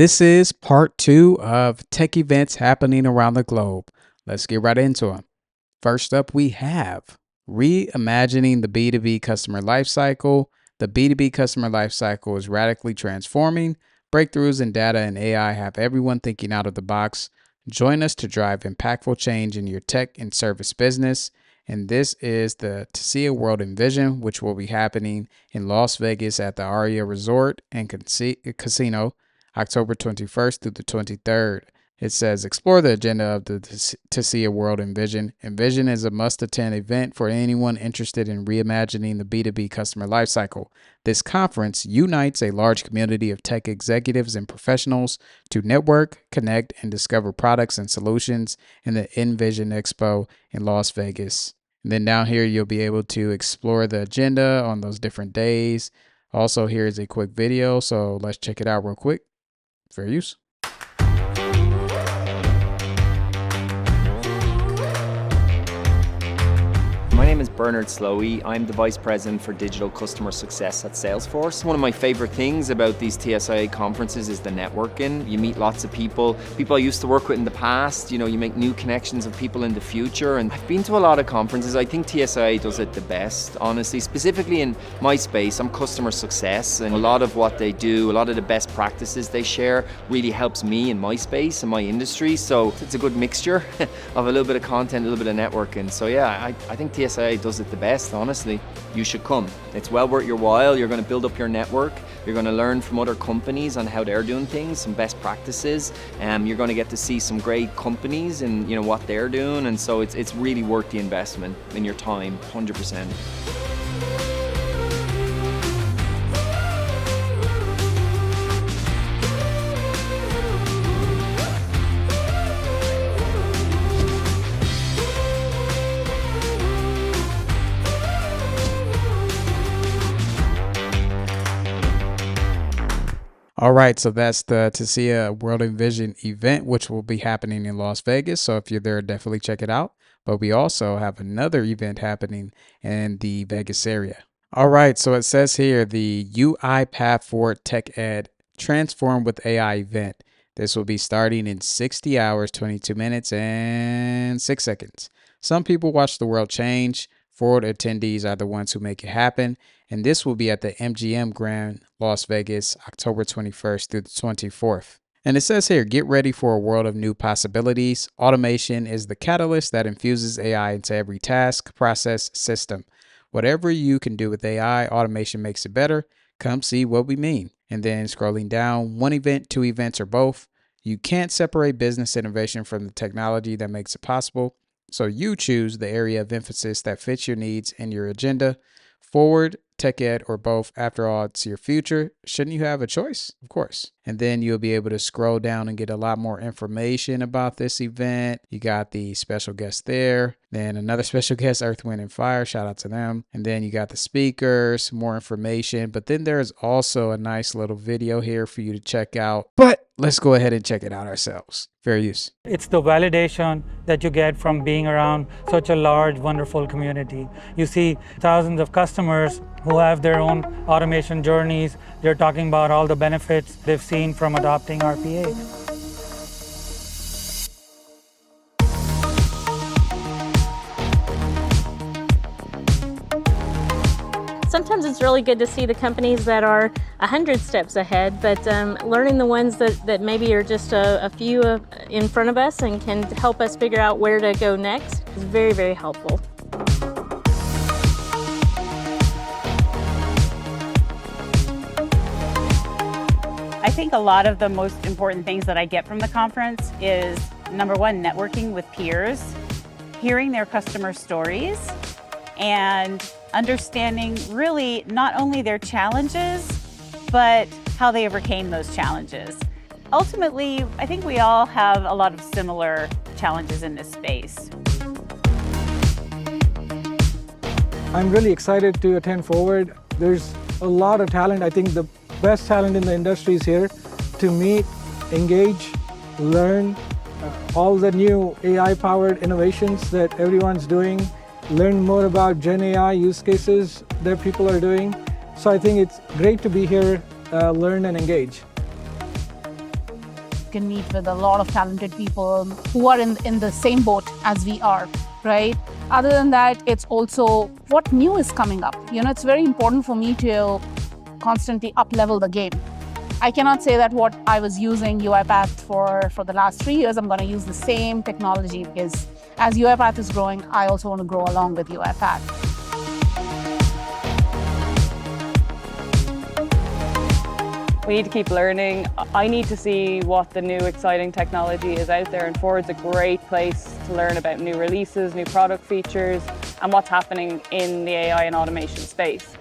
This is part 2 of tech events happening around the globe. Let's get right into them. First up, we have Reimagining the B2B customer lifecycle. The B2B customer lifecycle is radically transforming. Breakthroughs in data and AI have everyone thinking out of the box. Join us to drive impactful change in your tech and service business. And this is the TSIA World ENVISION, which will be happening in Las Vegas at the Aria Resort and Casino, October 21st through the 23rd. It says, explore the agenda of the TSIA World ENVISION. ENVISION is a must-attend event for anyone interested in reimagining the B2B customer lifecycle. This conference unites a large community of tech executives and professionals to network, connect, and discover products and solutions in the ENVISION Expo in Las Vegas. And then down here, you'll be able to explore the agenda on those different days. Also, here's a quick video, so let's check it out real quick. Fair use. My name is Bernard Slowey. I'm the Vice President for Digital Customer Success at Salesforce. One of my favorite things about these TSIA conferences is the networking. You meet lots of people I used to work with in the past. You know, you make new connections of people in the future. And I've been to a lot of conferences. I think TSIA does it the best, honestly. Specifically in my space, I'm customer success, and a lot of what they do, a lot of the best practices they share really helps me in my space, in my industry. So it's a good mixture of a little bit of content, a little bit of networking. So yeah, I think TSIA does it the best, honestly. You should come. It's well worth your while. You're going to build up your network. You're going to learn from other companies on how they're doing things, some best practices. You're going to get to see some great companies and what they're doing, and so it's really worth the investment in your time, 100%. All right, so that's the TSIA World ENVISION event, which will be happening in Las Vegas. So if you're there, definitely check it out. But we also have another event happening in the Vegas area. All right, so it says here the UiPath for Tech Ed Transform with AI event. This will be starting in 60 hours, 22 minutes, and 6 seconds. Some people watch the world change. Forward attendees are the ones who make it happen. And this will be at the MGM Grand Las Vegas, October 21st through the 24th. And it says here, get ready for a world of new possibilities. Automation is the catalyst that infuses AI into every task, process, system. Whatever you can do with AI, automation makes it better. Come see what we mean. And then scrolling down, one event, two events, or both. You can't separate business innovation from the technology that makes it possible. So you choose the area of emphasis that fits your needs and your agenda. Forward, tech ed, or both. After all, it's your future. Shouldn't you have a choice? Of course. And then you'll be able to scroll down and get a lot more information about this event. You got the special guest there. Then another special guest, Earth, Wind, and Fire. Shout out to them. And then you got the speakers, more information. But then there's also a nice little video here for you to check out. But let's go ahead and check it out ourselves. Fair use. It's the validation that you get from being around such a large, wonderful community. You see thousands of customers who have their own automation journeys. They're talking about all the benefits they've seen from adopting RPA. Sometimes it's really good to see the companies that are 100 steps ahead, but learning the ones that maybe are just a few in front of us and can help us figure out where to go next is very, very helpful. I think a lot of the most important things that I get from the conference is, number one, networking with peers, hearing their customer stories, and understanding really not only their challenges, but how they overcame those challenges. Ultimately, I think we all have a lot of similar challenges in this space. I'm really excited to attend Forward. There's a lot of talent. I think the best talent in the industry is here to meet, engage, learn all the new AI-powered innovations that everyone's doing, learn more about Gen AI use cases that people are doing. So I think it's great to be here, learn and engage. can meet with a lot of talented people who are in the same boat as we are, right? Other than that, it's also what new is coming up. It's very important for me to constantly up-level the game. I cannot say that what I was using UiPath for the last 3 years, I'm going to use the same technology, because as UiPath is growing, I also want to grow along with UiPath. We need to keep learning. I need to see what the new exciting technology is out there, and Ford's a great place to learn about new releases, new product features, and what's happening in the AI and automation space.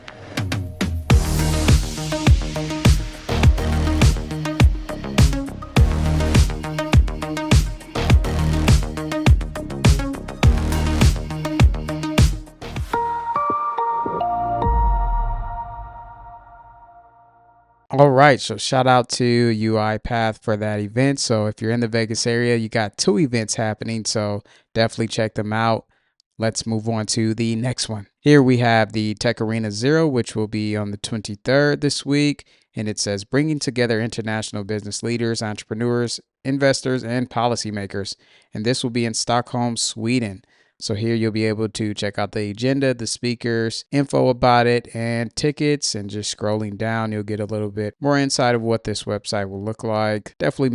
All right, so shout out to UiPath for that event. So if you're in the Vegas area, you got 2 events happening, so definitely check them out. Let's move on to the next one. Here we have the TECHARENA 0, which will be on the 23rd this week. And it says bringing together international business leaders, entrepreneurs, investors, and policymakers. And this will be in Stockholm, Sweden. So here you'll be able to check out the agenda, the speakers, info about it, and tickets. And just scrolling down, you'll get a little bit more insight of what this website will look like. Definitely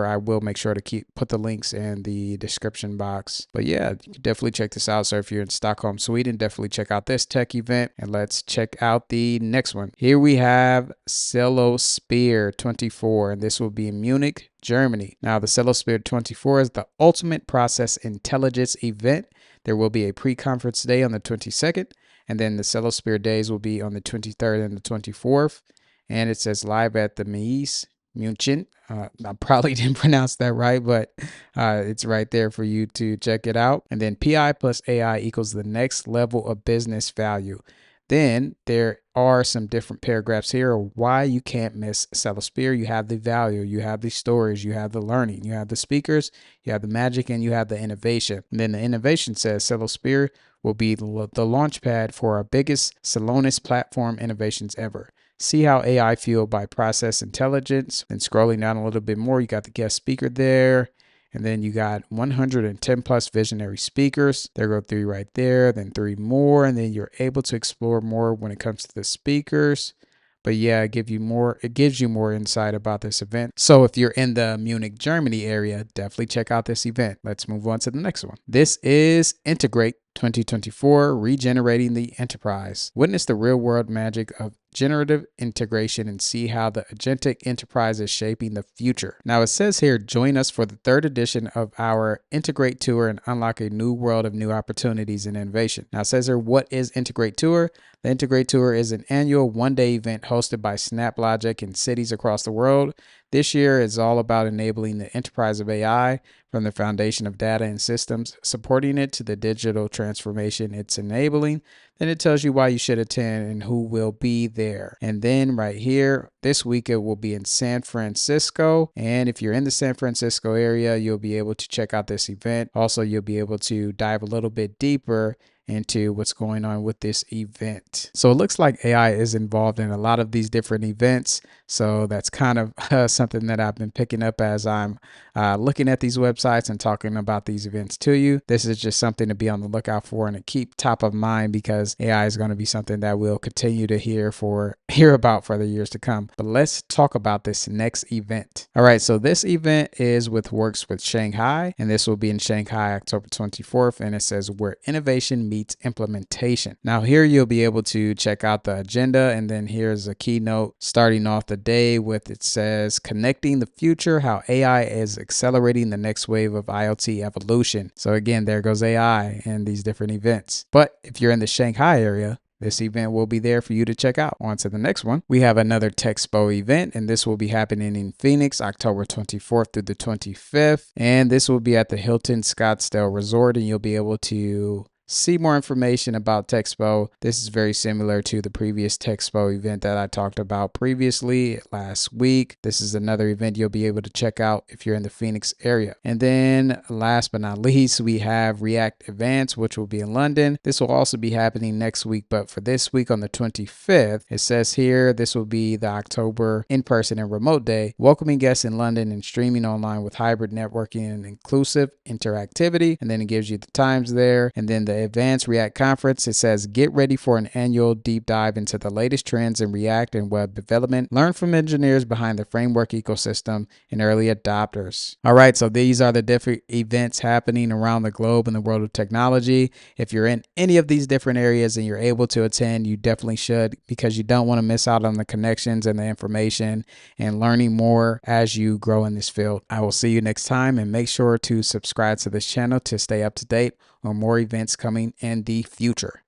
I will make sure to put the links in the description box. But yeah, you can definitely check this out. So if you're in Stockholm, Sweden, definitely check out this tech event. And let's check out the next one. Here we have Celosphere 24, and this will be in Munich, Germany. Now, the Celosphere 24 is the ultimate process intelligence event. There will be a pre-conference day on the 22nd, and then the Celosphere days will be on the 23rd and the 24th. And it says live at the Mies, München. I probably didn't pronounce that right, but it's right there for you to check it out. And then PI plus AI equals the next level of business value. Then there are some different paragraphs here of why you can't miss Celosphere. You have the value, you have the stories, you have the learning, you have the speakers, you have the magic, and you have the innovation. And then the innovation says Celosphere will be the launch pad for our biggest Celonis platform innovations ever. See how AI fueled by process intelligence. And scrolling down a little bit more, you got the guest speaker there. And then you got 110 plus visionary speakers. There go 3 right there, then 3 more. And then you're able to explore more when it comes to the speakers. But yeah, it gives you more insight about this event. So if you're in the Munich, Germany area, definitely check out this event. Let's move on to the next one. This is Integreat 2024, Regenerating the Enterprise. Witness the real world magic of generative integration and see how the agentic enterprise is shaping the future. Now it says here, join us for the 3rd edition of our Integreat Tour and unlock a new world of new opportunities and innovation. Now it says here, what is Integreat Tour? The Integreat Tour is an annual one-day event hosted by SnapLogic in cities across the world. This year is all about enabling the enterprise of AI from the foundation of data and systems, supporting it to the digital transformation it's enabling. Then it tells you why you should attend and who will be there. And then right here, this week it will be in San Francisco. And if you're in the San Francisco area, you'll be able to check out this event. Also, you'll be able to dive a little bit deeper into what's going on with this event. So it looks like AI is involved in a lot of these different events. So that's kind of something that I've been picking up as I'm looking at these websites and talking about these events to you. This is just something to be on the lookout for and to keep top of mind, because AI is going to be something that we'll continue to hear about for the years to come. But let's talk about this next event. All right, so this event is Works with Shanghai, and this will be in Shanghai, October 24th. And it says where innovation meets implementation. Now here you'll be able to check out the agenda, and then here's a keynote starting off the day with, it says connecting the future, how AI is accelerating the next wave of IoT evolution. So again, there goes AI and these different events. But if you're in the Shanghai area, this event will be there for you to check out. On to the next one. We have another Techspo event, and this will be happening in Phoenix, October 24th through the 25th. And this will be at the Hilton Scottsdale Resort, and you'll be able to see more information about Techspo. This is very similar to the previous Techspo event that I talked about previously last week. This is another event you'll be able to check out if you're in the Phoenix area. And then last but not least, we have React Advanced, which will be in London. This will also be happening next week, but for this week on the 25th, it says here this will be the October in-person and remote day, welcoming guests in London and streaming online with hybrid networking and inclusive interactivity. And then it gives you the times there. And then the Advanced React Conference, it says get ready for an annual deep dive into the latest trends in React and web development. Learn from engineers behind the framework ecosystem and early adopters. All right, so these are the different events happening around the globe in the world of technology. If you're in any of these different areas and you're able to attend, you definitely should, because you don't want to miss out on the connections and the information and learning more as you grow in this field. I will see you next time, and make sure to subscribe to this channel to stay up to date on more events coming in the future.